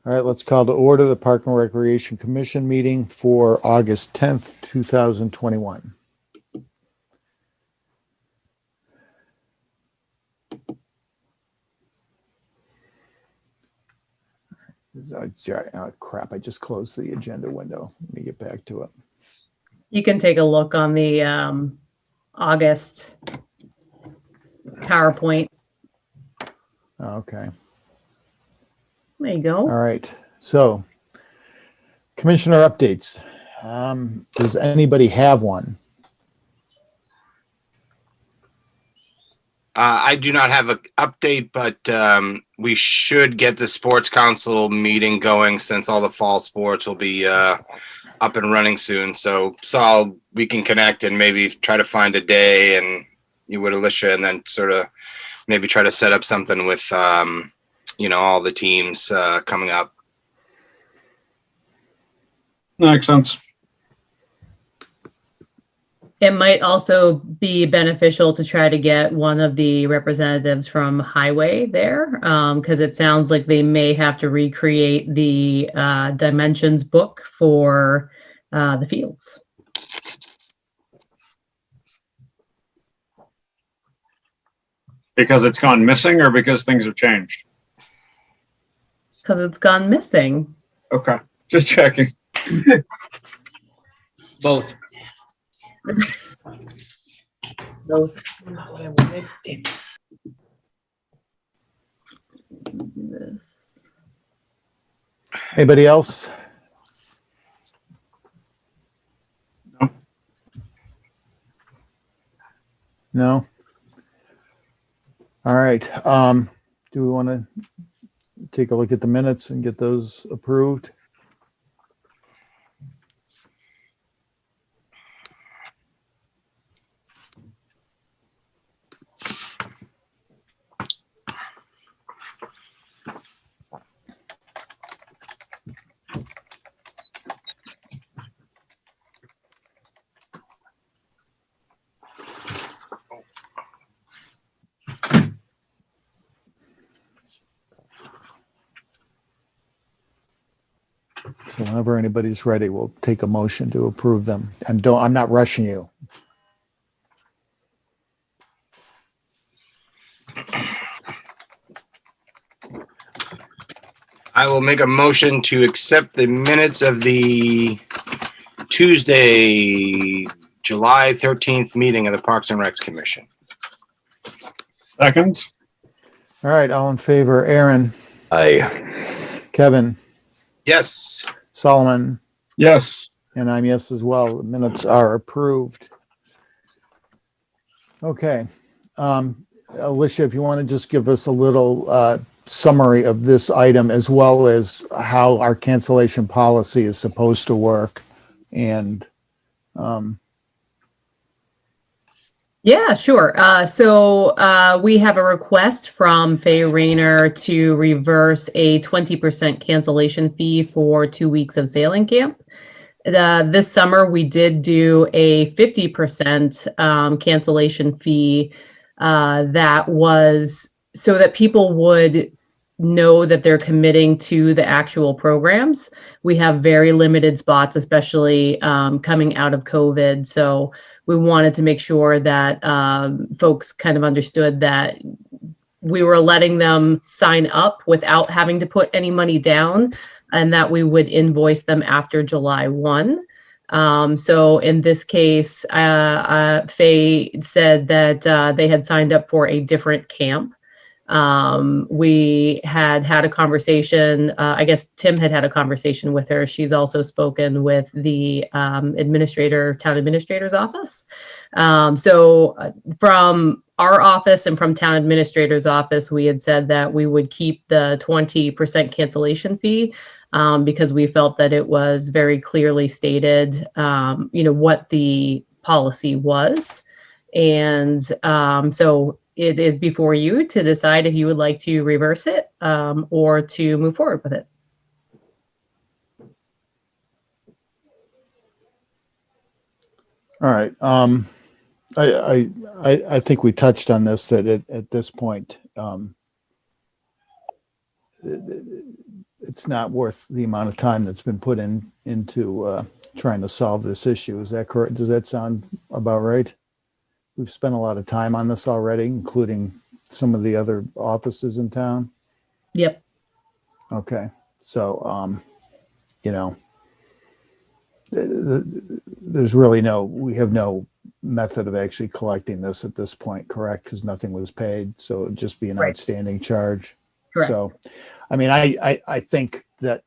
All right, let's call to order the Park and Recreation Commission meeting for August 10th, 2021. Crap, I just closed the agenda window. Let me get back to it. You can take a look on the August PowerPoint. Okay. There you go. All right. So, commissioner updates. Does anybody have one? I do not have an update, but we should get the sports council meeting going since all the fall sports will be up and running soon. So Saul, we can connect and maybe try to find a day, and you would Alicia, and then sort of maybe try to set up something with all the teams coming up. Makes sense. It might also be beneficial to try to get one of the representatives from Highway there, because it sounds like they may have to recreate the dimensions book for the fields. Because it's gone missing or because things have changed? Because it's gone missing. Okay, just checking. Both. This. Anybody else? No. No? All right. Do we want to take a look at the minutes and get those approved? So whenever anybody's ready, we'll take a motion to approve them. And I'm not rushing you. I will make a motion to accept the minutes of the Tuesday, July 13th meeting of the Parks and Recs Commission. Second. All right, all in favor, Aaron, Aye. Kevin, Yes. Solomon, Yes. and I'm yes as well. The minutes are approved. Okay. Alicia, if you want to just give us a little summary of this item as well as how our cancellation policy is supposed to work. And Yeah, sure. So we have a request from Faye Rayner to reverse a 20% cancellation fee for 2 weeks of sailing camp. This summer, we did do a 50% cancellation fee that was so that people would know that they're committing to the actual programs. We have very limited spots, especially coming out of COVID. So we wanted to make sure that folks kind of understood that we were letting them sign up without having to put any money down, and that we would invoice them after July 1. So in this case, Faye said that they had signed up for a different camp. We had a conversation, I guess Tim had a conversation with her. She's also spoken with the town administrator's office. So from our office and from town administrator's office, we had said that we would keep the 20% cancellation fee because we felt that it was very clearly stated, what the policy was. And so it is before you to decide if you would like to reverse it or to move forward with it. all right. I think we touched on this, that at this point, it's not worth the amount of time that's been put into trying to solve this issue. Is that correct? Does that sound about right? We've spent a lot of time on this already, including some of the other offices in town. Yep. Okay. So, there's really we have no method of actually collecting this at this point, correct? Because nothing was paid. So it'd just be an Right. outstanding charge. Correct. So, I mean, I think that,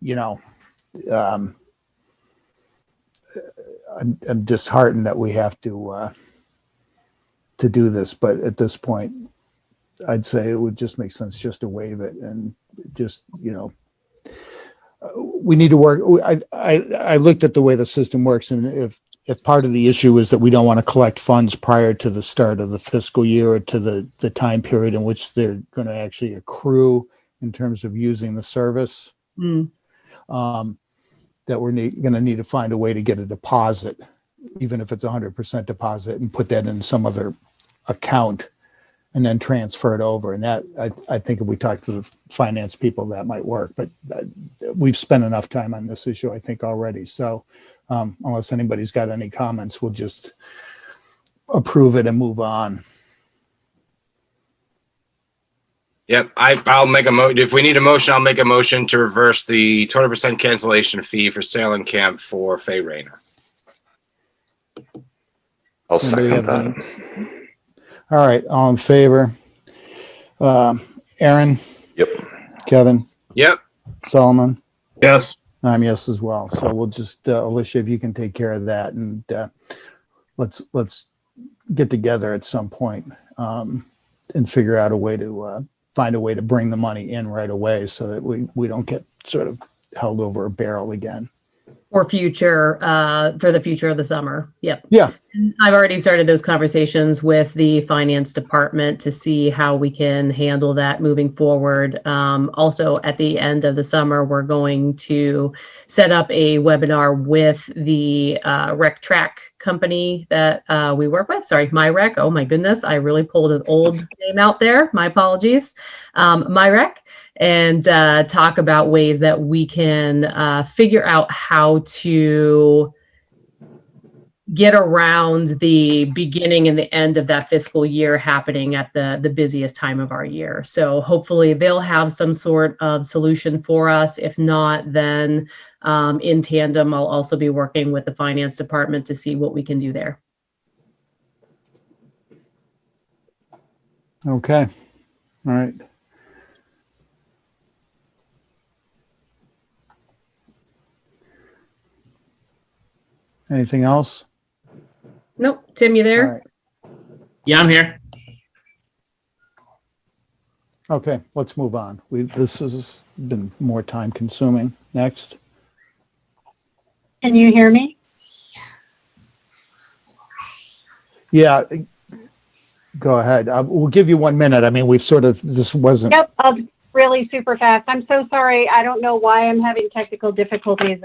I'm disheartened that we have to do this, but at this point, I'd say it would just make sense just to waive it and just, we need to work. I looked at the way the system works, and if part of the issue is that we don't want to collect funds prior to the start of the fiscal year or to the time period in which they're going to actually accrue in terms of using the service, that we're going to need to find a way to get a deposit, even if it's 100% deposit, and put that in some other account and then transfer it over. And that, I think if we talk to the finance people, that might work. But we've spent enough time on this issue, I think, already. So unless anybody's got any comments, we'll just approve it and move on. Yep, I'll make a motion. If we need a motion, I'll make a motion to reverse the 20% cancellation fee for sailing camp for Faye Rayner. I'll Anybody second have that. any? All right, all in favor? Aaron, Yep. Kevin, Yep. Solomon? Yes. I'm yes as well. So we'll just, Alicia, if you can take care of that, and let's get together at some point and figure out a way to find a way to bring the money in right away so that we don't get sort of held over a barrel again. For the future of the summer. Yep. Yeah. I've already started those conversations with the finance department to see how we can handle that moving forward. Also, at the end of the summer, we're going to set up a webinar with the rec track company that we work with. Sorry, MyRec. Oh my goodness, I really pulled an old name out there. My apologies. MyRec. And talk about ways that we can figure out how to get around the beginning and the end of that fiscal year happening at the busiest time of our year. So hopefully they'll have some sort of solution for us. If not, then in tandem, I'll also be working with the finance department to see what we can do there. Okay. All right. Anything else? Nope. Tim, you there? All right. Yeah, I'm here. Okay, let's move on. This has been more time consuming. Next. Can you hear me? Yeah, go ahead. We'll give you 1 minute. I mean, this wasn't. Yep, really super fast. I'm so sorry. I don't know why I'm having technical difficulties.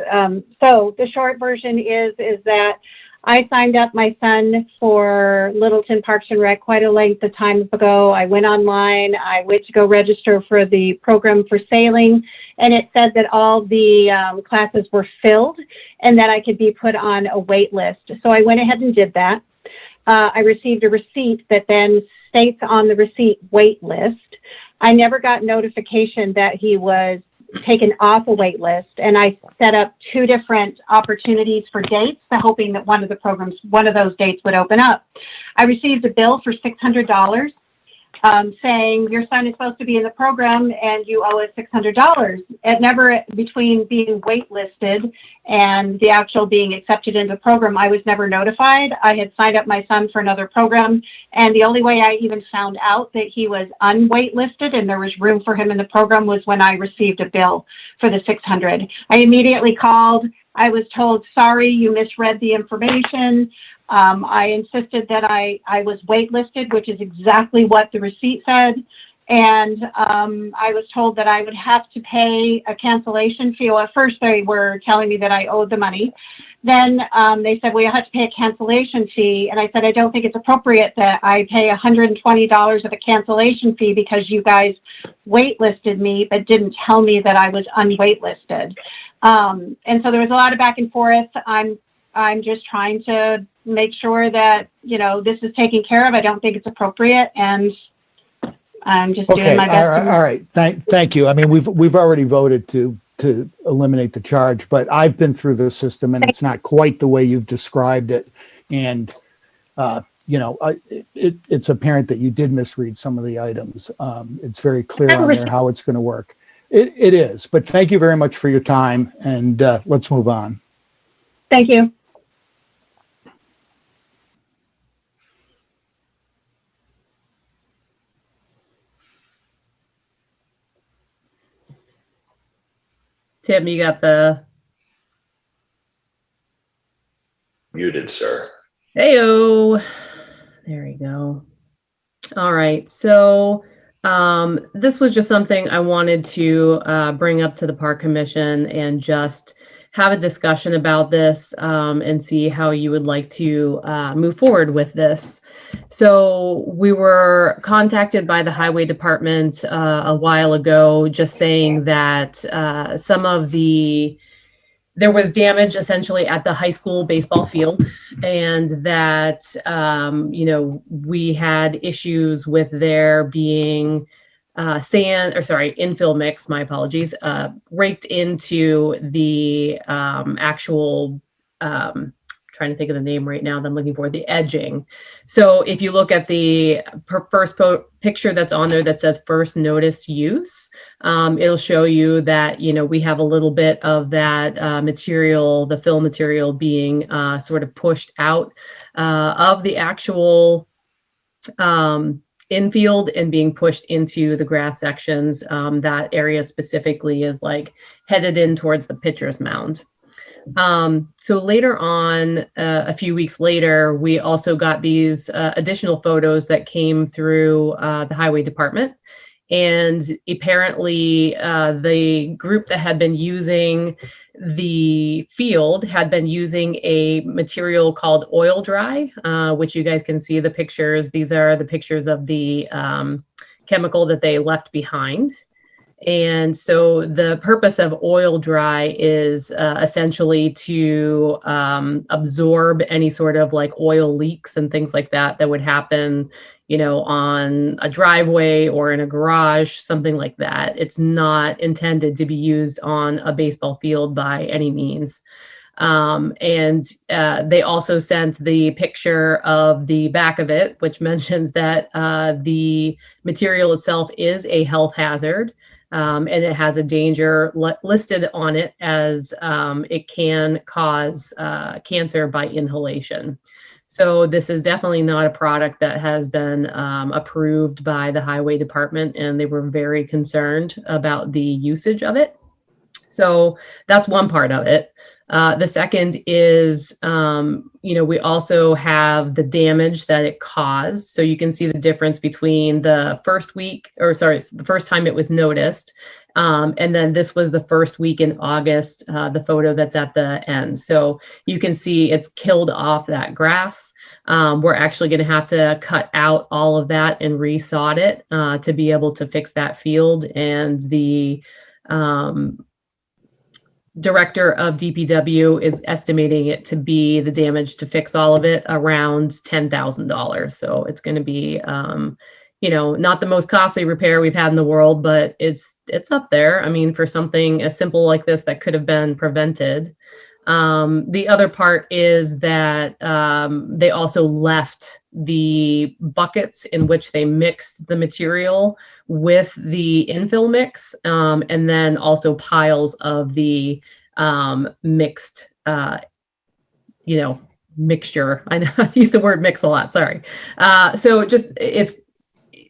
So the short version is that I signed up my son for Littleton Parks and Rec quite a length of time ago. I went online. I went to go register for the program for sailing, and it said that all the classes were filled and that I could be put on a wait list. So I went ahead and did that. I received a receipt that then states on the receipt wait list. I never got notification that he was taken off a wait list, and I set up 2 different opportunities for dates, hoping that one of those dates would open up. I received a bill for $600 saying your son is supposed to be in the program and you owe us $600. It never, between being waitlisted and the actual being accepted into the program, I was never notified. I had signed up my son for another program, and the only way I even found out that he was unwaitlisted and there was room for him in the program was when I received a bill for the $600. I immediately called. I was told, sorry, you misread the information. I insisted that I was waitlisted, which is exactly what the receipt said. And I was told that I would have to pay a cancellation fee. Well, at first they were telling me that I owed the money. Then they said, well, you have to pay a cancellation fee. And I said, I don't think it's appropriate that I pay $120 of a cancellation fee because you guys waitlisted me, but didn't tell me that I was unwaitlisted. And so there was a lot of back and forth. I'm just trying to make sure that, you know, this is taken care of. I don't think it's appropriate. And I'm just Okay, doing my best. all right. Thank you. I mean, we've already voted to eliminate the charge, but I've been through the system and it's not quite the way you've described it. And, you know, it's apparent that you did misread some of the items. It's very clear on there how it's going to work. It is, but thank you very much for your time, and let's move on. Thank you. Tim, you got the Muted, sir. heyo. There you go. All right. So this was just something I wanted to bring up to the Park Commission and just have a discussion about this and see how you would like to move forward with this. So we were contacted by the Highway Department a while ago, just saying that there was damage essentially at the high school baseball field, and that, you know, we had issues with there being infill mix, my apologies, raked into the actual, trying to think of the name right now that I'm looking for, the edging. So if you look at the first picture that's on there that says first noticed use, it'll show you that, you know, we have a little bit of that material, the fill material being sort of pushed out of the actual infield and being pushed into the grass sections. That area specifically is like headed in towards the pitcher's mound. So later on, a few weeks later, we also got these additional photos that came through the highway department. And apparently the group that had been using the field had been using a material called oil dry, which you guys can see the pictures. These are the pictures of the chemical that they left behind. And so the purpose of oil dry is essentially to absorb any sort of like oil leaks and things like that that would happen, you know, on a driveway or in a garage, something like that. It's not intended to be used on a baseball field by any means. And they also sent the picture of the back of it, which mentions that the material itself is a health hazard. And it has a danger listed on it as it can cause cancer by inhalation. So this is definitely not a product that has been approved by the highway department, and they were very concerned about the usage of it. So that's one part of it. The second is, you know, we also have the damage that it caused. So you can see the difference between the the first time it was noticed. And then this was the first week in August, the photo that's at the end. So you can see it's killed off that grass. We're actually going to have to cut out all of that and resod it to be able to fix that field. And the director of DPW is estimating it to be the damage to fix all of it around $10,000. So it's going to be, you know, not the most costly repair we've had in the world, but it's up there. I mean, for something as simple like this that could have been prevented. The other part is that they also left the buckets in which they mixed the material with the infill mix, and then also piles of the mixed, you know, mixture. I know I use the word mix a lot, sorry. So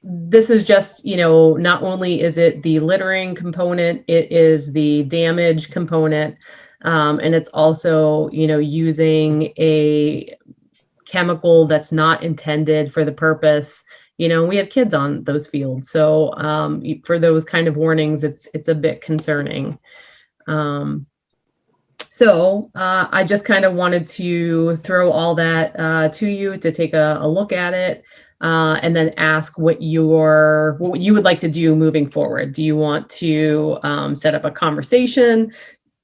this is just, you know, not only is it the littering component, it is the damage component. And it's also, you know, using a chemical that's not intended for the purpose we have kids on those fields. So for those kind of warnings, it's a bit concerning. So I just kind of wanted to throw all that to you to take a look at it and then ask what you would like to do moving forward. Do you want to set up a conversation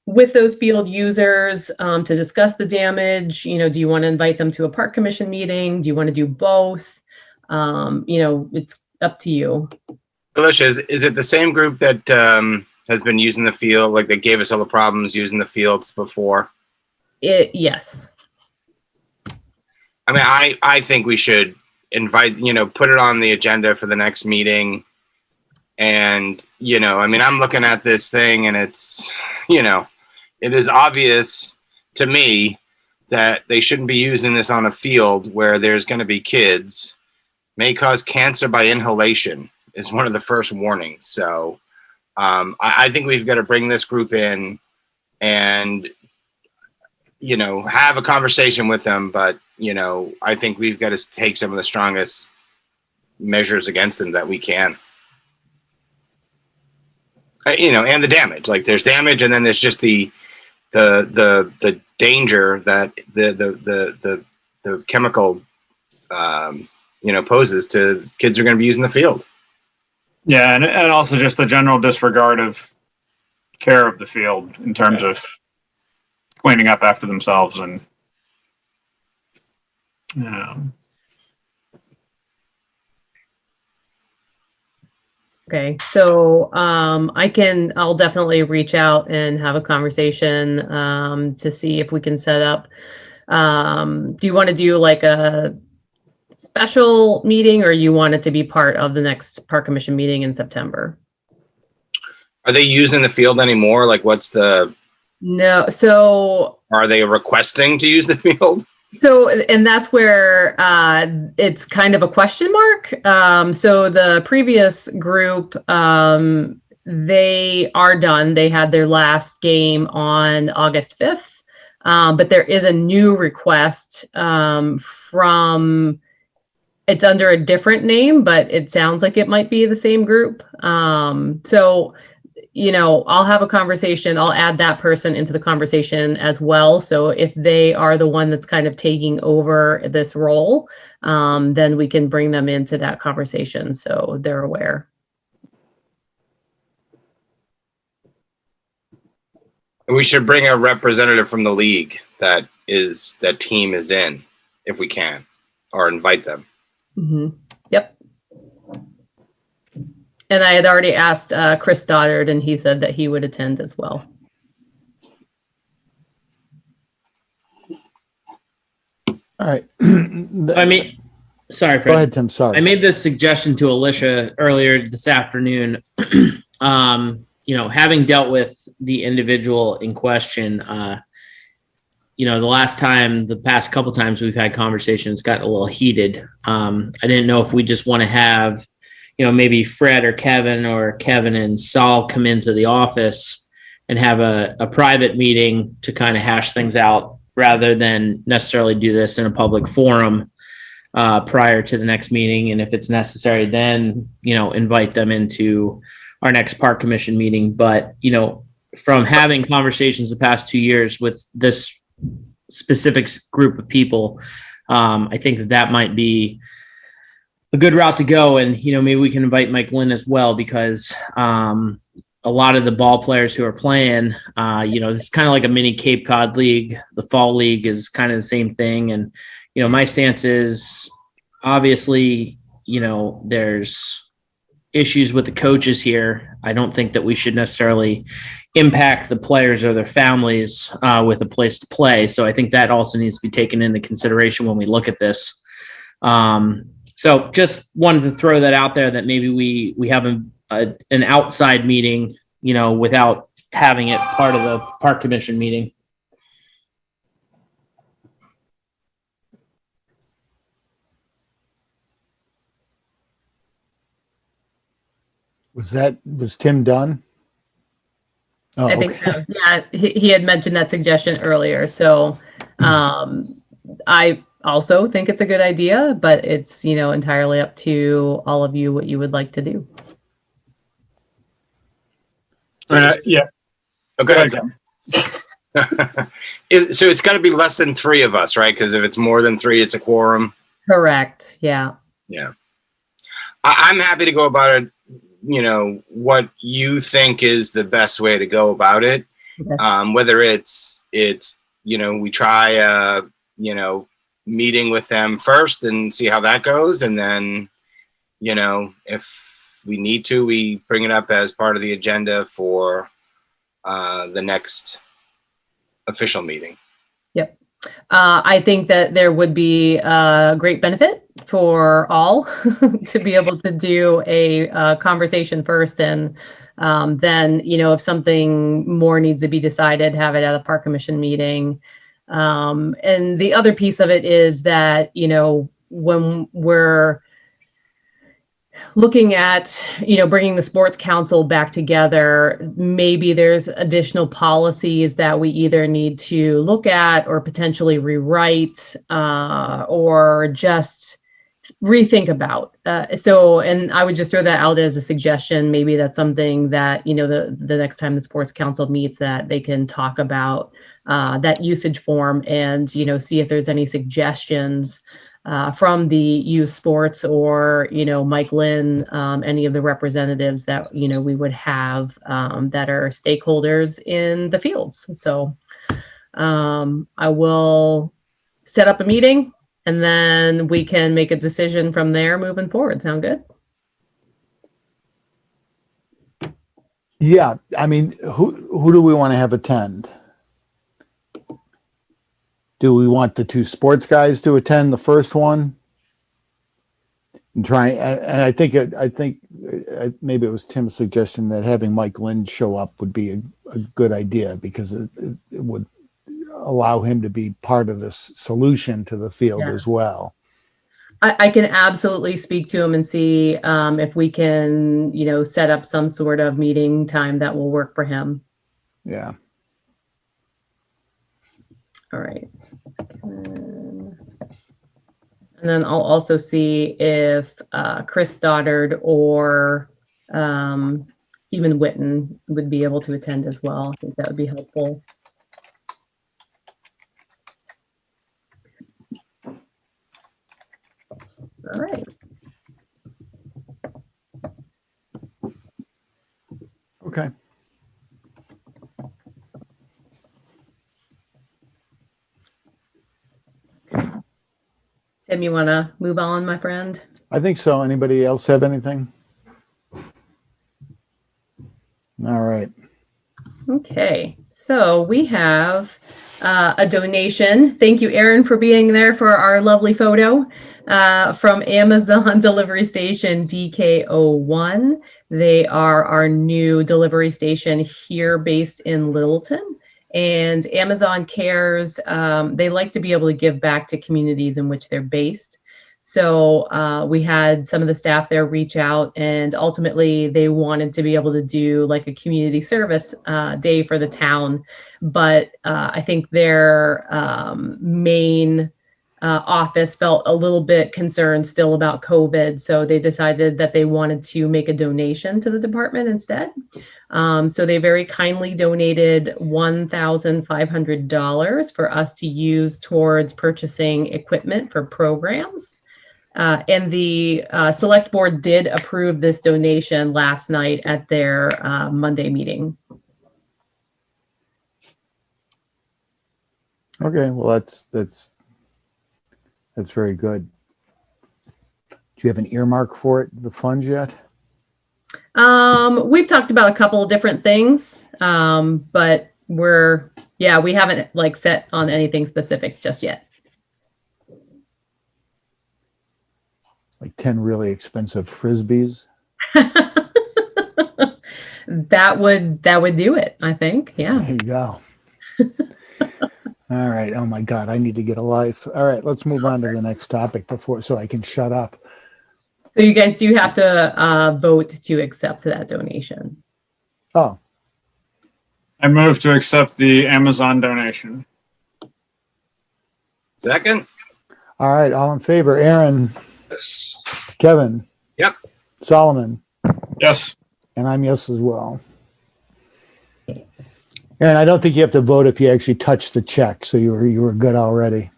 with those field users to discuss the damage? Do you want to invite them to a park commission meeting? Do you want to do both? It's up to you. Alicia, is it the same group that has been using the field, like they gave us all the problems using the fields before? Yes. I mean, I think we should invite, put it on the agenda for the next meeting. And, I mean, I'm looking at this thing and it's, it is obvious to me that they shouldn't be using this on a field where there's going to be kids. May cause cancer by inhalation is one of the first warnings. So I think we've got to bring this group in and, have a conversation with them. But, I think we've got to take some of the strongest measures against them that we can. And the damage. Like there's damage, and then there's just the danger that the chemical poses to kids who are going to be using the field. Yeah, and also just the general disregard of care of the field in terms of cleaning up after themselves and Okay, so I'll definitely reach out and have a conversation to see if we can set up. Do you want to do like a special meeting, or you want it to be part of the next park commission meeting in September? Are they using the field anymore? Like No, so are they requesting to use the field? So, and that's where it's kind of a question mark. So the previous group, they are done. They had their last game on August 5th, but there is a new request from, it's under a different name, but it sounds like it might be the same group. So I'll have a conversation. I'll add that person into the conversation as well. So if they are the one that's kind of taking over this role, then we can bring them into that conversation so they're aware. We should bring a representative from the league that team is in, if we can, or invite them. Mm-hmm. Yep. And I had already asked Chris Stoddard, and he said that he would attend as well. All right. Sorry, Fred. Go ahead, Tim. Sorry. I made this suggestion to Alicia earlier this afternoon. Having dealt with the individual in question, the past couple times we've had conversations got a little heated. I didn't know if we just want to have, maybe Fred or Kevin and Saul come into the office and have a private meeting to kind of hash things out rather than necessarily do this in a public forum prior to the next meeting. And if it's necessary, then, invite them into our next park commission meeting. But, from having conversations the past 2 years with this specific group of people, I think that might be a good route to go. And, maybe we can invite Mike Lynn as well, because a lot of the ball players who are playing, this is kind of like a mini Cape Cod league. The fall league is kind of the same thing. And, my stance is obviously, there's issues with the coaches here. I don't think that we should necessarily impact the players or their families with a place to play. So I think that also needs to be taken into consideration when we look at this. So just wanted to throw that out there, that maybe we have an outside meeting, without having it part of the park commission meeting. Was Tim done? Oh, I think so. Yeah, he had mentioned that suggestion earlier. So I also think it's a good idea, but it's, entirely up to all of you what you would like to do. Yeah. Oh, go ahead, Sam. So it's got to be less than 3 of us, right? Because if it's more than 3, it's a quorum. Correct. Yeah. Yeah. I'm happy to go about it, what you think is the best way to go about it. Okay. Whether it's we try meeting with them first and see how that goes, and then if we need to, we bring it up as part of the agenda for the next official meeting. Yep. I think that there would be a great benefit for all to be able to do a conversation first, and then, if something more needs to be decided, have it at a park commission meeting. And the other piece of it is that, when we're looking at, bringing the sports council back together, maybe there's additional policies that we either need to look at or potentially rewrite, or just rethink about. And I would just throw that out as a suggestion. Maybe that's something that, the next time the sports council meets, that they can talk about that usage form and, see if there's any suggestions from the youth sports or, Mike Lynn, any of the representatives that, we would have that are stakeholders in the fields. So I will set up a meeting and then we can make a decision from there moving forward. Sound good? Yeah, I mean, who do we want to have attend? Do we want the 2 sports guys to attend the first one? And try, and I think maybe it was Tim's suggestion that having Mike Lynn show up would be a good idea, because it would allow him to be part of this solution to the field as well. I can absolutely speak to him and see if we can, set up some sort of meeting time that will work for him. Yeah. All right. And then I'll also see if Chris Stoddard or Stephen Witten would be able to attend as well. I think that would be helpful. All right. Okay. Tim, you want to move on, my friend? I think so. Anybody else have anything? All right. Okay, so we have a donation. Thank you, Erin, for being there for our lovely photo from Amazon Delivery Station DK01. They are our new delivery station here based in Littleton. And Amazon Cares, they like to be able to give back to communities in which they're based. So we had some of the staff there reach out, and ultimately they wanted to be able to do like a community service day for the town. But I think their main office felt a little bit concerned still about COVID. So they decided that they wanted to make a donation to the department instead. So they very kindly donated $1,500 for us to use towards purchasing equipment for programs. And the select board did approve this donation last night at their Monday meeting. Okay, well, that's very good. Do you have an earmark for it, the funds yet? We've talked about a couple of different things, but we haven't like set on anything specific just yet. Like 10 really expensive Frisbees? That would do it, I think. Yeah. There you go. All right. Oh my God, I need to get a life. All right, let's move on to the next topic so I can shut up. So you guys do have to vote to accept that donation. Oh, I move to accept the Amazon donation. Second? All right, all in favor, Aaron, Yes. Kevin. Yep. Solomon, Yes. and I'm yes as well. Aaron, I don't think you have to vote if you actually touch the check, so you were good already.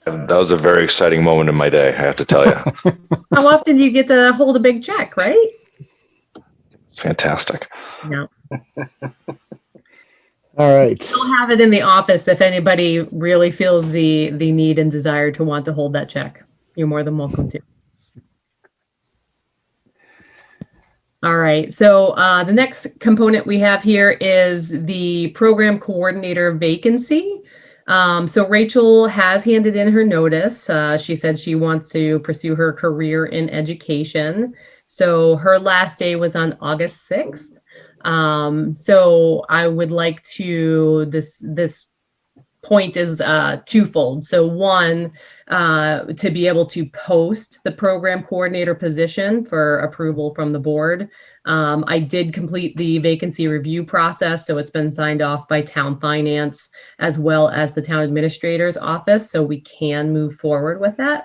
And that was a very exciting moment in my day, I have to tell you. How often do you get to hold a big check, right? Fantastic. No. All right. We'll have it in the office if anybody really feels the need and desire to want to hold that check. You're more than welcome to. All right, so the next component we have here is the program coordinator vacancy. So Rachel has handed in her notice. She said she wants to pursue her career in education. So her last day was on August 6th. So I would like to, this point is twofold. So one, to be able to post the program coordinator position for approval from the board. I did complete the vacancy review process, so it's been signed off by town finance as well as the town administrator's office, so we can move forward with that.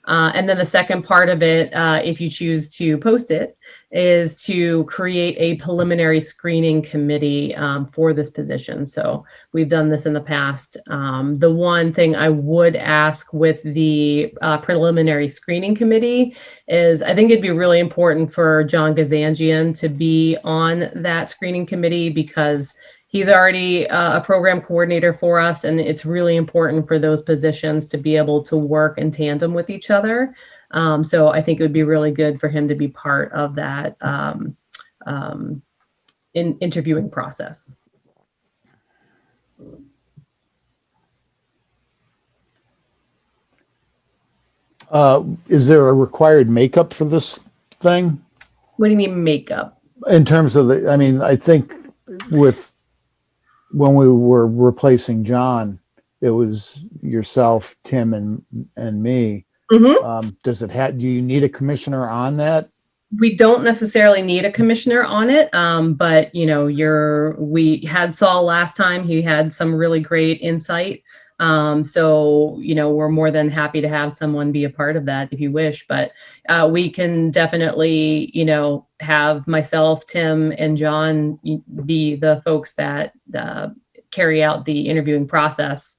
And then the second part of it, if you choose to post it, is to create a preliminary screening committee for this position. So we've done this in the past. The one thing I would ask with the preliminary screening committee is I think it'd be really important for John Gazangian to be on that screening committee because he's already a program coordinator for us, and it's really important for those positions to be able to work in tandem with each other. So I think it would be really good for him to be part of that interviewing process. Is there a required makeup for this thing? What do you mean makeup? In terms of I mean, I think when we were replacing John, it was yourself, Tim, and me. Mm-hmm. Do you need a commissioner on that? We don't necessarily need a commissioner on it, but you know, we had Saul last time. He had some really great insight. So you know, we're more than happy to have someone be a part of that if you wish. But we can definitely, you know, have myself, Tim, and John be the folks that carry out the interviewing process.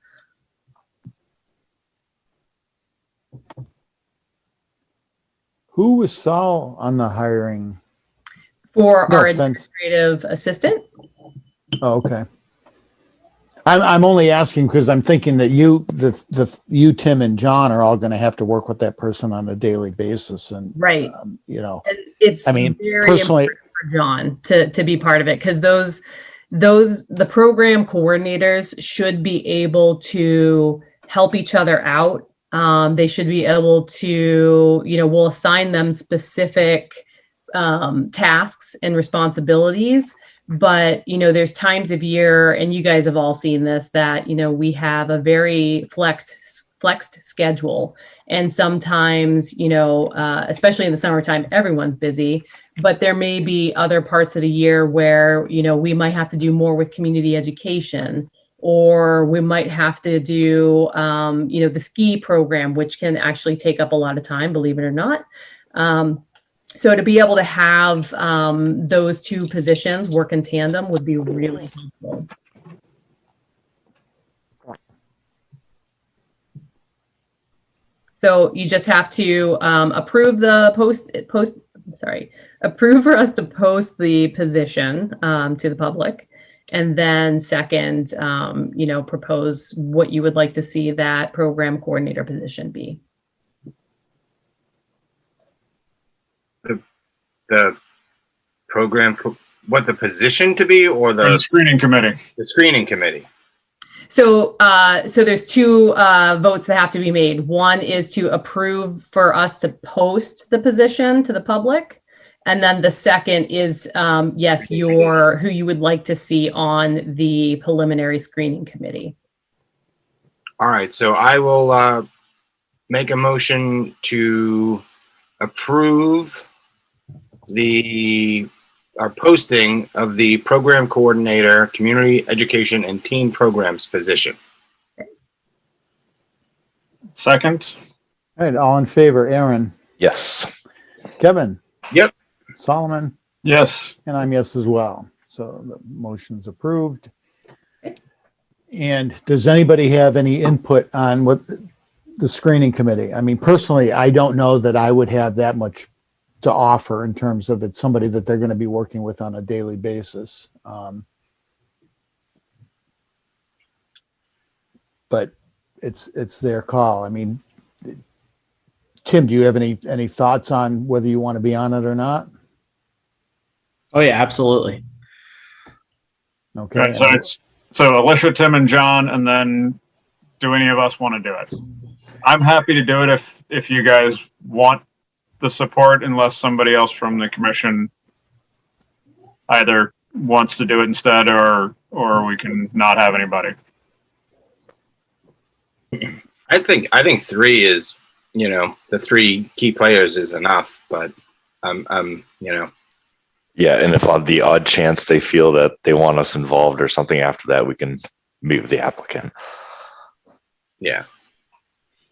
Who was Saul on the hiring? For No our offense. administrative assistant. Oh, okay. I'm only asking because I'm thinking that you, Tim, and John are all going to have to work with that person on a daily basis, and Right. You know, And it's I mean, very personally, important for John to be part of it because the program coordinators should be able to help each other out. They should be able to, you know, we'll assign them specific tasks and responsibilities. But, you know, there's times of year, and you guys have all seen this, that, you know, we have a very flexed schedule. And sometimes, you know, especially in the summertime, everyone's busy, but there may be other parts of the year where, you know, we might have to do more with community education, or we might have to do, you know, the ski program, which can actually take up a lot of time, believe it or not. So to be able to have those two positions work in tandem would be really helpful. So you just have to approve the approve for us to post the position to the public, and then second, you know, propose what you would like to see that program coordinator position be. The program, what the position to be, or Or the screening committee. the screening committee? So, so there's two votes that have to be made. One is to approve for us to post the position to the public. And then the second is, yes, who you would like to see on the preliminary screening committee. All right, so I will make a motion to approve our posting of the program coordinator, community education and teen programs position. Second. All right, all in favor, Aaron, Yes. Kevin? Yep. Solomon? Yes. And I'm yes as well. So the motion's approved. And does anybody have any input on what the screening committee? I mean, personally, I don't know that I would have that much to offer in terms of it's somebody that they're going to be working with on a daily basis. But it's their call. I mean, Tim, do you have any thoughts on whether you want to be on it or not? Oh yeah, absolutely. Okay. Right, so it's Alicia, Tim, and John, and then do any of us want to do it? I'm happy to do it if you guys want the support, unless somebody else from the commission either wants to do it instead, or we can not have anybody. I think three is, the three key players is enough, but Yeah, and if on the odd chance they feel that they want us involved or something after that, we can meet with the applicant. yeah.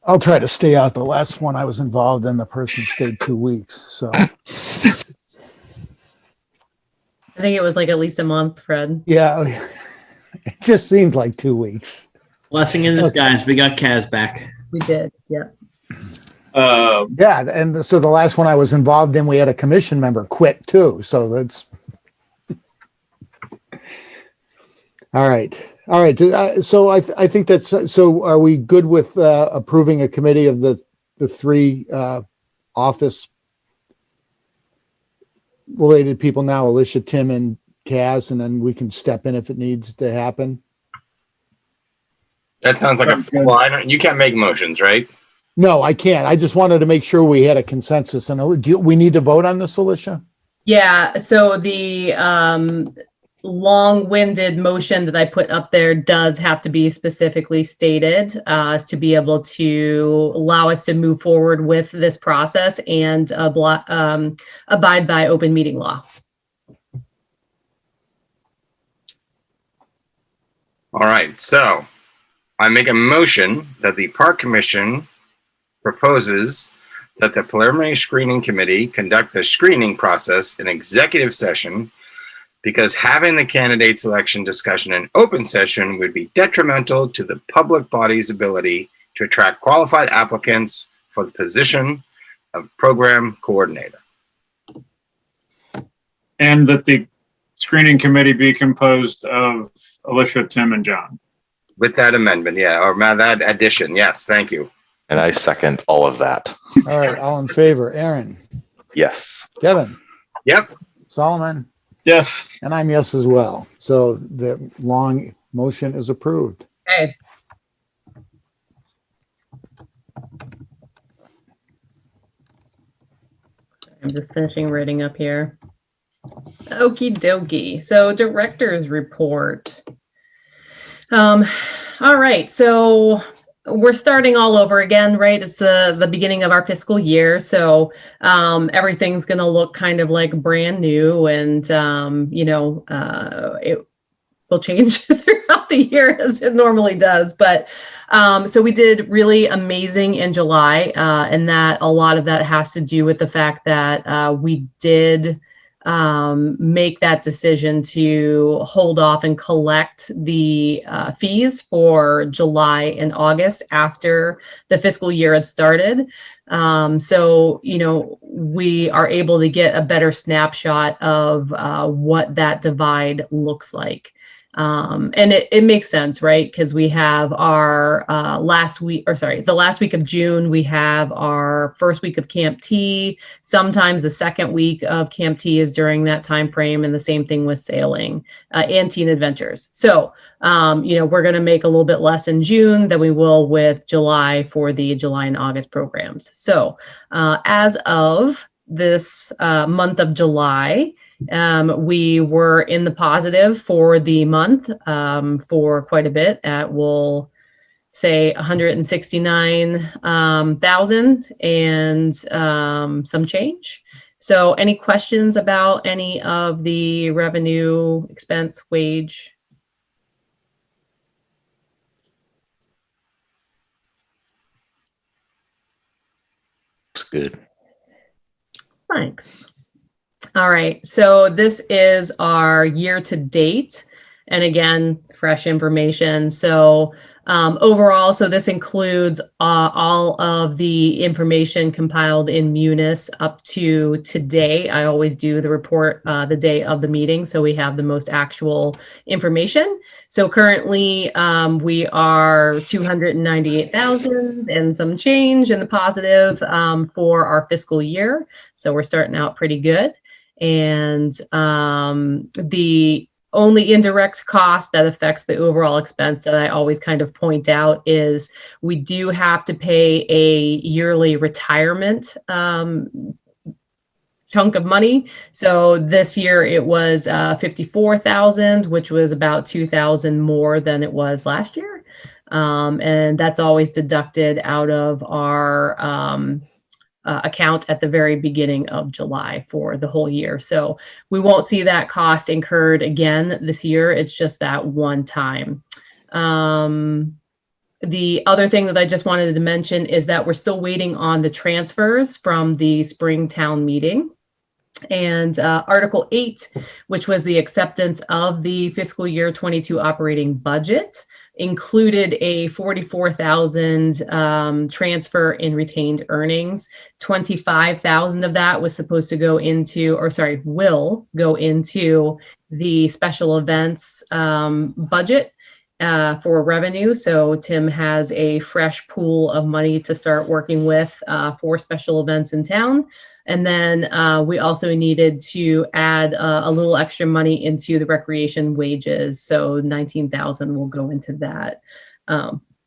I'll try to stay out. The last one I was involved in, the person stayed 2 weeks. So I think it was like at least a month, Fred. yeah, it just seemed like 2 weeks. Blessing in disguise. We got Kaz back. We did. Yeah. Yeah, and so the last one I was involved in, we had a commission member quit too. So that's all right. All right. So I think that's so. Are we good with approving a committee of the three office related people now, Alicia, Tim, and Kaz, and then we can step in if it needs to happen? That sounds like you can't make motions, right? No, I can't. I just wanted to make sure we had a consensus. And we need to vote on this, Alicia? Yeah. So the long-winded motion that I put up there does have to be specifically stated to be able to allow us to move forward with this process and abide by open meeting law. All right. So I make a motion that the Park Commission proposes that the preliminary screening committee conduct the screening process in executive session because having the candidate selection discussion in open session would be detrimental to the public body's ability to attract qualified applicants for the position of program coordinator. And that the screening committee be composed of Alicia, Tim, and John. With that amendment, yeah, or that addition, yes, thank you. And I second all of that. All right. All in favor, Aaron, Yes. Kevin, Yep. Solomon, Yes. and I'm yes as well. So the long motion is approved. Okay. I'm just finishing writing up here. Okie dokie. So director's report. All right. So we're starting all over again, right? It's the beginning of our fiscal year. So everything's going to look kind of like brand new, and, it will change throughout the year as it normally does. But so we did really amazing in July, and that a lot of that has to do with the fact that we did make that decision to hold off and collect the fees for July and August after the fiscal year had started. So, we are able to get a better snapshot of what that divide looks like. And it makes sense, right? Because we have our the last week of June, we have our first week of Camp T. Sometimes the second week of Camp T is during that time frame, and the same thing with sailing and teen adventures. So, we're going to make a little bit less in June than we will with July for the July and August programs. So, as of this month of July, we were in the positive for the month for quite a bit at, we'll say, 169,000 and some change. So any questions about any of the revenue, expense, wage? Looks good. Thanks. All right, so this is our year to date, and again, fresh information. So overall, so this includes all of the information compiled in Munis up to today. I always do the report the day of the meeting, so we have the most actual information. So currently, we are 298,000 and some change in the positive for our fiscal year. So we're starting out pretty good. And the only indirect cost that affects the overall expense that I always kind of point out is we do have to pay a yearly retirement chunk of money. So this year it was 54,000, which was about 2,000 more than it was last year. And that's always deducted out of our account at the very beginning of July for the whole year. So we won't see that cost incurred again this year. It's just that one time. The other thing that I just wanted to mention is that we're still waiting on the transfers from the spring town meeting. And Article 8, which was the acceptance of the fiscal year 22 operating budget, included a 44,000 transfer in retained earnings. 25,000 of that was supposed to go into, or sorry, will go into the special events budget for revenue. So Tim has a fresh pool of money to start working with for special events in town. And then we also needed to add a little extra money into the recreation wages. So 19,000 will go into that.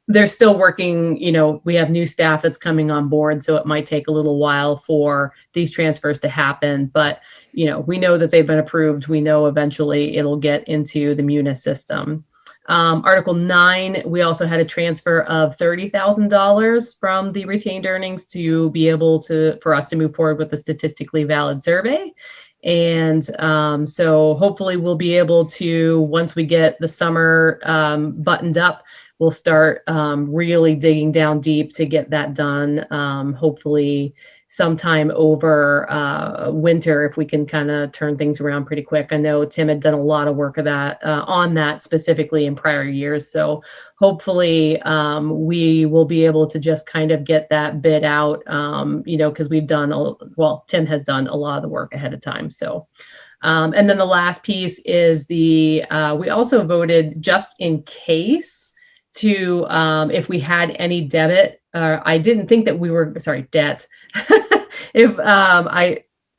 They're still working, you know, we have new staff that's coming on board, so it might take a little while for these transfers to happen. But, you know, we know that they've been approved. We know eventually it'll get into the Munis system. Article 9, we also had a transfer of $30,000 from the retained earnings to be able to, for us to move forward with the statistically valid survey. And so hopefully we'll be able to, once we get the summer buttoned up, we'll start really digging down deep to get that done. Hopefully sometime over winter, if we can kind of turn things around pretty quick. I know Tim had done a lot of work of that on that specifically in prior years. So hopefully we will be able to just kind of get that bid out, you know, because we've done, well, Tim has done a lot of the work ahead of time. So, and then the last piece is we also voted just in case to, if we had any debit, I didn't think that we were, sorry, debt.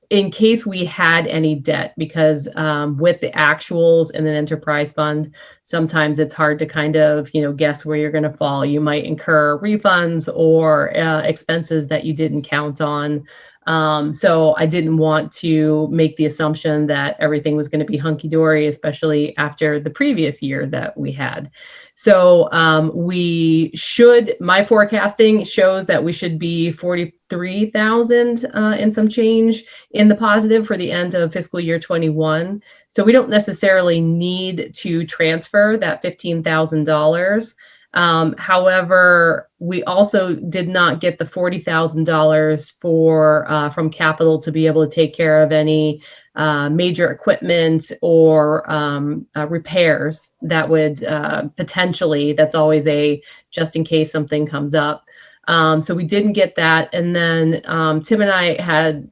In case we had any debt, because with the actuals in an enterprise fund, sometimes it's hard to kind of, you know, guess where you're going to fall. You might incur refunds or expenses that you didn't count on. So I didn't want to make the assumption that everything was going to be hunky-dory, especially after the previous year that we had. So my forecasting shows that we should be 43,000 and some change in the positive for the end of fiscal year 21. So we don't necessarily need to transfer that $15,000. However, we also did not get the $40,000 from capital to be able to take care of any major equipment or repairs that would potentially, that's always a just in case something comes up. So we didn't get that. And then Tim and I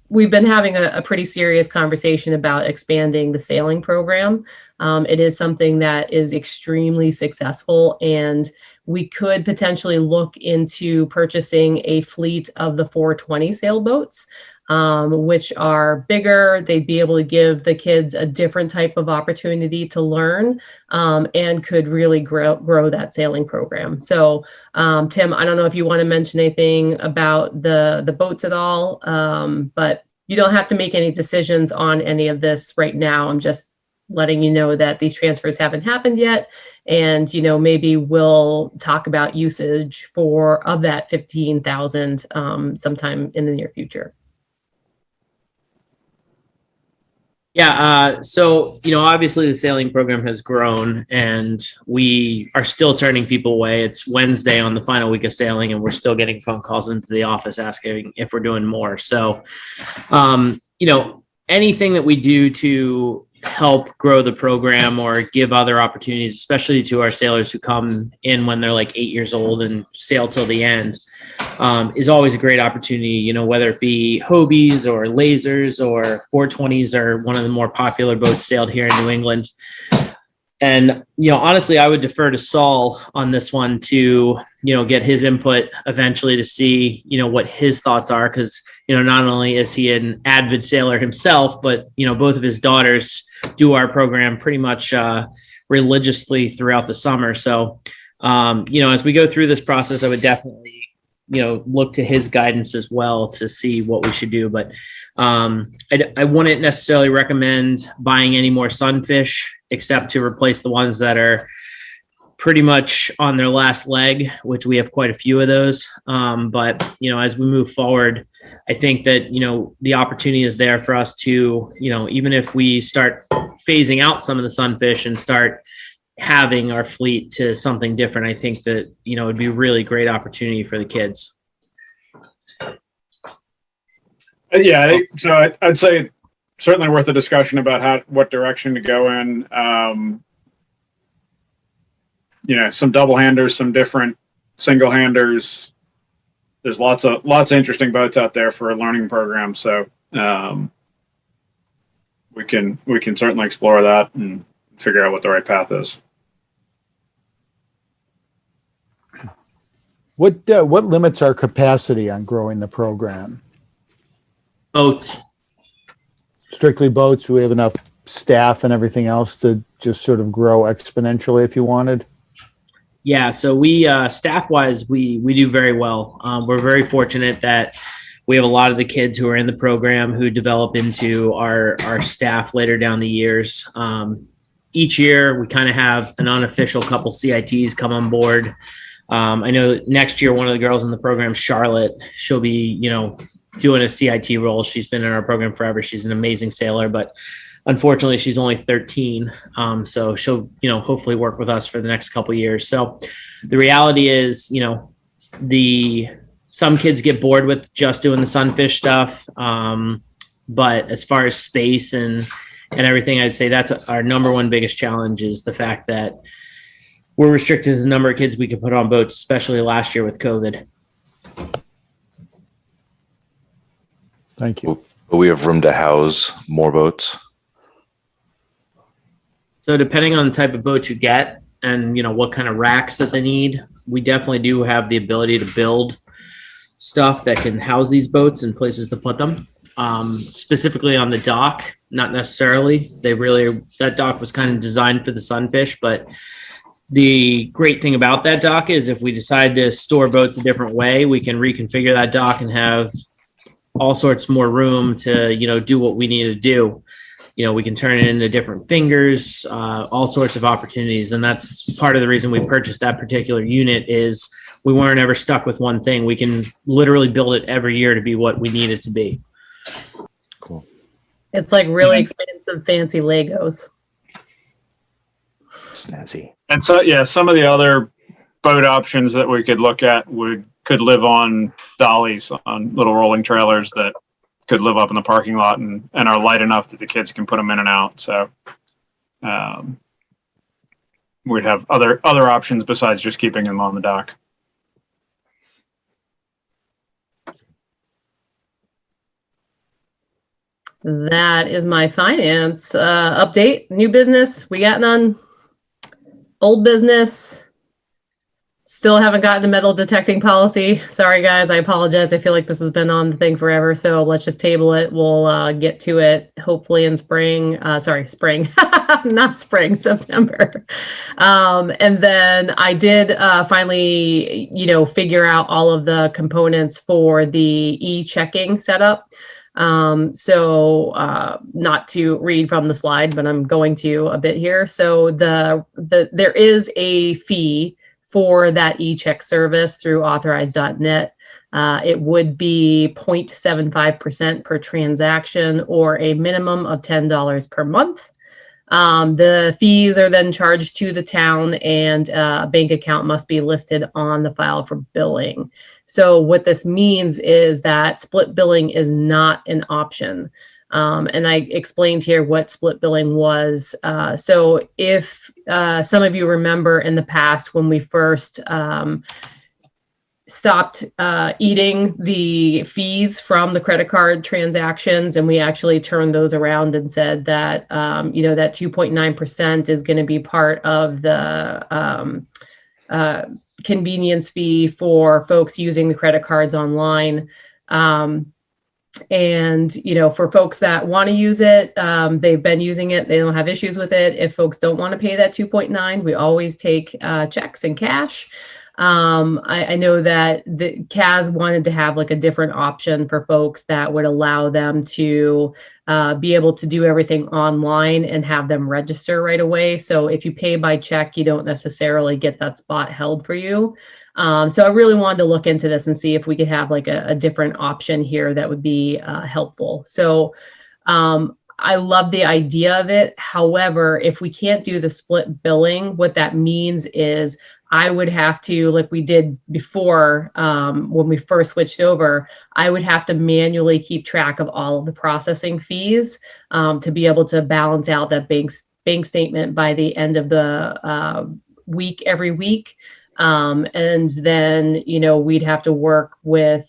we've been having a pretty serious conversation about expanding the sailing program. It is something that is extremely successful, and we could potentially look into purchasing a fleet of the 420 sailboats, which are bigger. They'd be able to give the kids a different type of opportunity to learn, and could really grow that sailing program. So, Tim, I don't know if you want to mention anything about the boats at all, but you don't have to make any decisions on any of this right now. I'm just letting you know that these transfers haven't happened yet. And, you know, maybe we'll talk about usage of that 15,000 sometime in the near future. Yeah, so obviously the sailing program has grown, and we are still turning people away. It's Wednesday on the final week of sailing, and we're still getting phone calls into the office asking if we're doing more. So, anything that we do to help grow the program or give other opportunities, especially to our sailors who come in when they're like 8 years old and sail till the end, is always a great opportunity, whether it be Hobies or lasers or 420s are one of the more popular boats sailed here in New England. And, honestly, I would defer to Saul on this one to, get his input eventually to see, what his thoughts are. Because, not only is he an avid sailor himself, but, both of his daughters do our program pretty much religiously throughout the summer. So, as we go through this process, I would definitely, look to his guidance as well to see what we should do. But I wouldn't necessarily recommend buying any more sunfish, except to replace the ones that are pretty much on their last leg, which we have quite a few of those. But, as we move forward, I think that, the opportunity is there for us to, even if we start phasing out some of the sunfish and start having our fleet to something different, I think that, it'd be a really great opportunity for the kids. Yeah, so I'd say certainly worth a discussion about what direction to go in. Some double handers, some different single handers. There's lots of interesting boats out there for a learning program. So we can certainly explore that and figure out what the right path is. What limits our capacity on growing the program? Boats. Strictly boats? We have enough staff and everything else to just sort of grow exponentially if you wanted? Yeah, so we staff-wise, we do very well. We're very fortunate that we have a lot of the kids who are in the program who develop into our staff later down the years. Each year, we kind of have an unofficial couple CITs come on board. I know next year, one of the girls in the program, Charlotte, she'll be, doing a CIT role. She's been in our program forever. She's an amazing sailor, but unfortunately, she's only 13. So she'll, hopefully work with us for the next couple of years. So the reality is, some kids get bored with just doing the sunfish stuff. But as far as space and everything, I'd say that's our number one biggest challenge is the fact that we're restricted to the number of kids we can put on boats, especially last year with COVID. Thank you. We have room to house more boats. So depending on the type of boat you get and, what kind of racks that they need, we definitely do have the ability to build stuff that can house these boats and places to put them. Specifically on the dock, not necessarily. That dock was kind of designed for the sunfish, but the great thing about that dock is if we decide to store boats a different way, we can reconfigure that dock and have all sorts more room to, do what we need to do. We can turn it into different fingers, all sorts of opportunities. And that's part of the reason we purchased that particular unit is we weren't ever stuck with one thing. We can literally build it every year to be what we need it to be. Cool. It's like really expensive, fancy Legos. Snazzy. And so, yeah, some of the other boat options that we could look at could live on dollies, on little rolling trailers that could live up in the parking lot and are light enough that the kids can put them in and out. So we'd have other options besides just keeping them on the dock. That is my finance update. New business, we got none. Old business, still haven't gotten the metal detecting policy. Sorry, guys, I apologize. I feel like this has been on the thing forever, so let's just table it. We'll get to it hopefully in spring. Spring, not spring, September. And then I did finally, figure out all of the components for the e-checking setup. Not to read from the slide, but I'm going to a bit here. So there is a fee for that e-check service through authorized.net. It would be 0.75% per transaction or a minimum of $10 per month. The fees are then charged to the town, and a bank account must be listed on the file for billing. So what this means is that split billing is not an option. And I explained here what split billing was. So if some of you remember in the past when we first stopped eating the fees from the credit card transactions, and we actually turned those around and said that that 2.9% is going to be part of the convenience fee for folks using the credit cards online. And for folks that want to use it, they've been using it, they don't have issues with it. If folks don't want to pay that 2.9, we always take checks and cash. I know that the CAS wanted to have like a different option for folks that would allow them to be able to do everything online and have them register right away. So if you pay by check, you don't necessarily get that spot held for you. So I really wanted to look into this and see if we could have like a different option here that would be helpful. So I love the idea of it. However, if we can't do the split billing, what that means is I would have to, like we did before when we first switched over, I would have to manually keep track of all of the processing fees to be able to balance out that bank statement by the end of the week every week. And then, we'd have to work with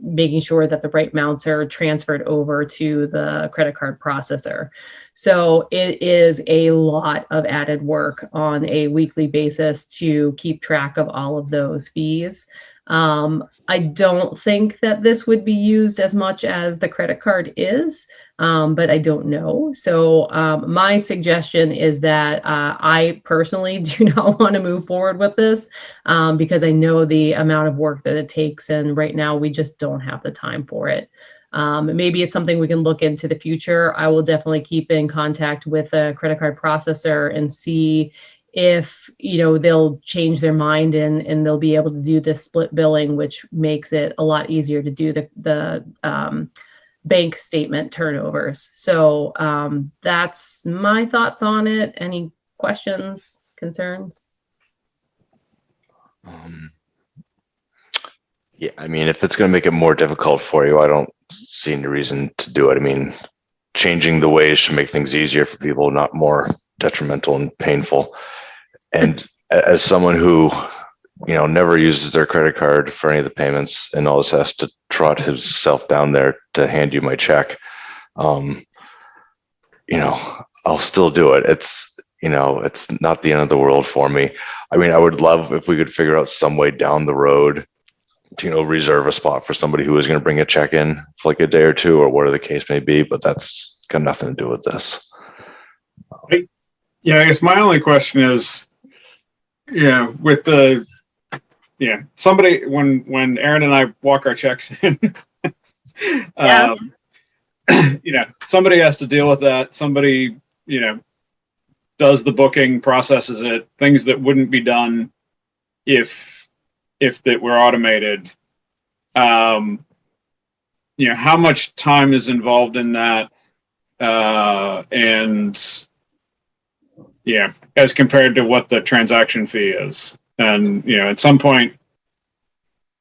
making sure that the right amounts are transferred over to the credit card processor. So it is a lot of added work on a weekly basis to keep track of all of those fees. I don't think that this would be used as much as the credit card is, but I don't know. So my suggestion is that I personally do not want to move forward with this because I know the amount of work that it takes, and right now we just don't have the time for it. Maybe it's something we can look into the future. I will definitely keep in contact with a credit card processor and see if they'll change their mind and they'll be able to do this split billing, which makes it a lot easier to do the bank statement turnovers. So that's my thoughts on it. Any questions, concerns? Yeah, I mean, if it's going to make it more difficult for you, I don't see any reason to do it. I mean, changing the ways should make things easier for people, not more detrimental and painful. And as someone who, never uses their credit card for any of the payments and always has to trot himself down there to hand you my check, I'll still do it. It's not the end of the world for me. I mean, I would love if we could figure out some way down the road to, reserve a spot for somebody who is going to bring a check in for like a day or two or whatever the case may be, but that's got nothing to do with this. Yeah, I guess my only question is, with somebody, when Aaron and I walk our checks in, somebody has to deal with that. Somebody, does the booking, processes it, things that wouldn't be done if that were automated. How much time is involved in that? As compared to what the transaction fee is. And, at some point,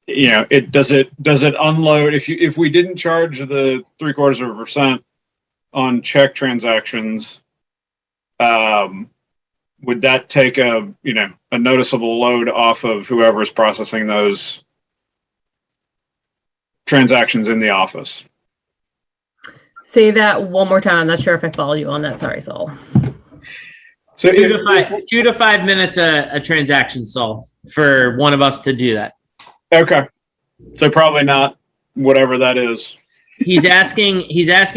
does it unload if we didn't charge the 0.75% on check transactions, would that take a noticeable load off of whoever's processing those transactions in the office? Say that one more time. I'm not sure if I follow you on that. Sorry, Saul. So 2 to 5 minutes a transaction, Saul, for one of us to do that. Okay. So probably not whatever that is. He's asking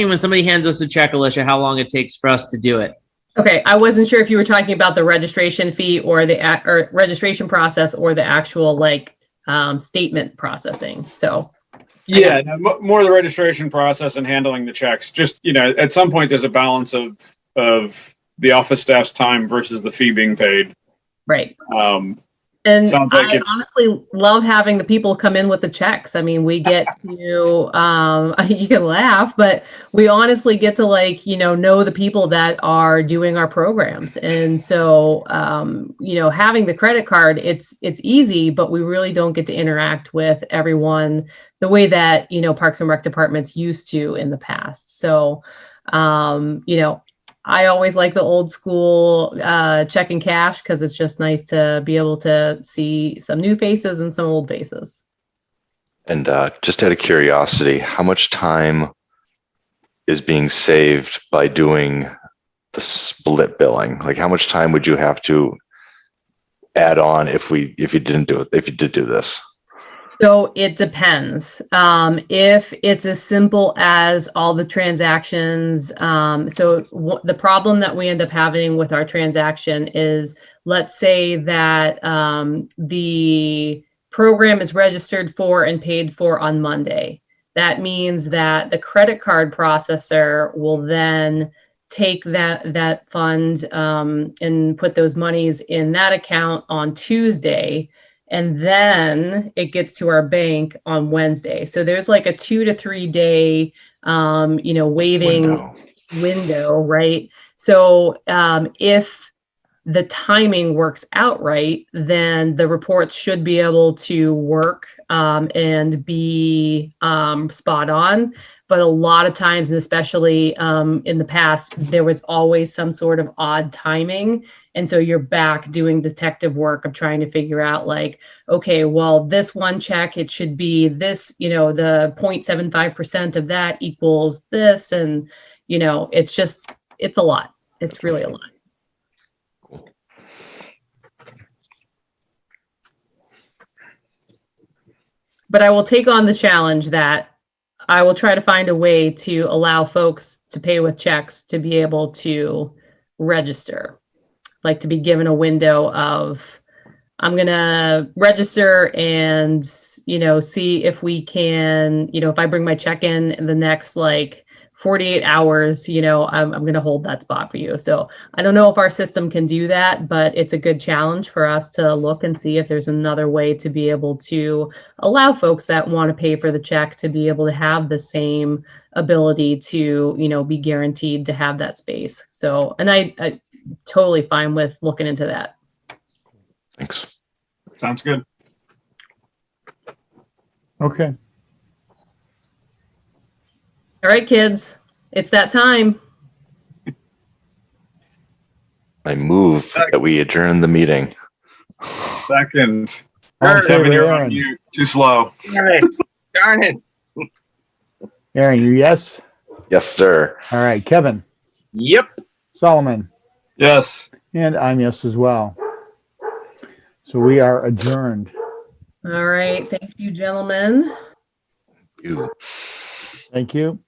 when somebody hands us a check, Alicia, how long it takes for us to do it. Okay, I wasn't sure if you were talking about the registration fee or the registration process or the actual statement processing. So yeah, more the registration process and handling the checks. Just at some point there's a balance of the office staff's time versus the fee being paid. Right. And Sounds like I it's- honestly love having the people come in with the checks. I mean, we get to, you can laugh, but we honestly get to know the people that are doing our programs. And so, having the credit card, it's easy, but we really don't get to interact with everyone the way that, Parks and Rec departments used to in the past. So, I always like the old school check and cash because it's just nice to be able to see some new faces and some old faces. And just out of curiosity, how much time is being saved by doing the split billing? Like, how much time would you have to add on if you didn't do it, if you did do this? So it depends. If it's as simple as all the transactions, the problem that we end up having with our transaction is, let's say that the program is registered for and paid for on Monday. That means that the credit card processor will then take that fund and put those monies in that account on Tuesday. And then it gets to our bank on Wednesday. So there's like a 2 to 3 day, waiving window, right? So if the timing works out right, then the reports should be able to work and be spot on. But a lot of times, and especially in the past, there was always some sort of odd timing. And so you're back doing detective work of trying to figure out okay, well, this one check, it should be this, the 0.75% of that equals this. And, it's a lot. It's really a lot. But I will take on the challenge that I will try to find a way to allow folks to pay with checks to be able to register, to be given a window of, I'm going to register and, see if we can, if I bring my check in the next 48 hours, I'm going to hold that spot for you. So I don't know if our system can do that, but it's a good challenge for us to look and see if there's another way to be able to allow folks that want to pay for the check to be able to have the same ability to, be guaranteed to have that space. So, and I totally fine with looking into that. Thanks. Sounds good. Okay. All right, kids, it's that time. I move that we adjourn the meeting. Second. All in Kevin, favor, you're on Aaron. mute. Too slow. Darn it. Aaron, you yes? Yes, sir. All right, Kevin, Yep. Solomon, Yes. and I'm yes as well. So we are adjourned. All right, thank you, gentlemen. You. Thank you.